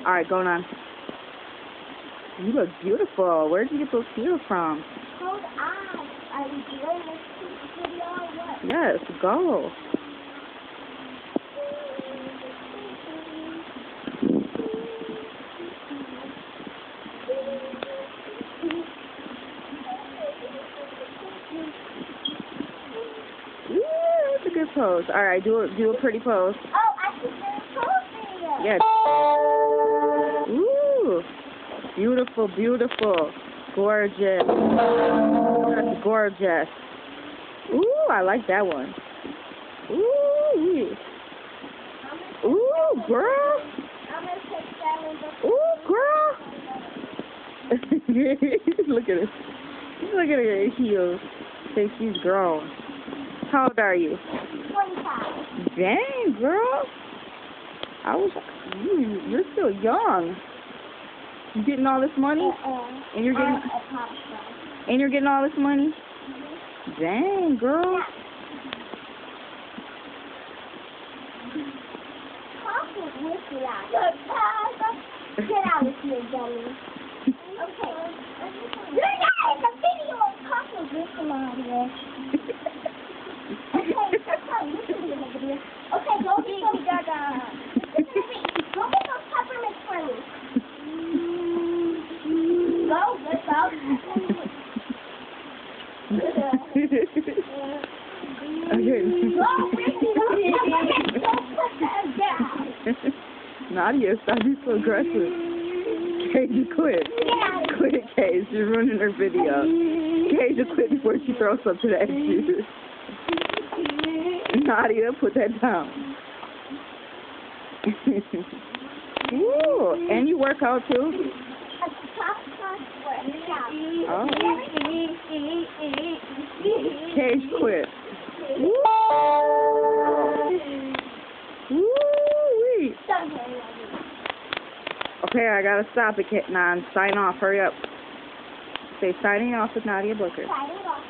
All right, going on. You look beautiful. Where did you get those heels from? Hold on. Are we doing this video or what? Yes, go. That's a good pose. All right, do a pretty pose. Oh, I can do a pose video. Yes. Ooh, beautiful, beautiful, gorgeous. That's gorgeous. Ooh, I like that one. Ooh, ooh, girl. I'm going to take that one. Ooh, girl. Look at it. Look at her heels. Say she's grown. How old are you? 25. Dang, girl. You're still young. You getting all this money? And you're getting all this money? Dang, girl. Get out of here, dummy. Okay. You're not in the video of Papa Whistle out here. Okay, go get some Gaga. Go get those peppermints for me. Go, let's go. Nadia, stop being so aggressive. Kasia, quit. Quit, Kasia. You're ruining her video. Kasia, quit before she throws something at you. Nadia, put that down. Ooh, and you work out too? Oh. Kasia, quit. Woo-wee. Okay, I gotta stop it, Nan. Sign off. Hurry up. Say signing off with Nadia Booker. Signing off.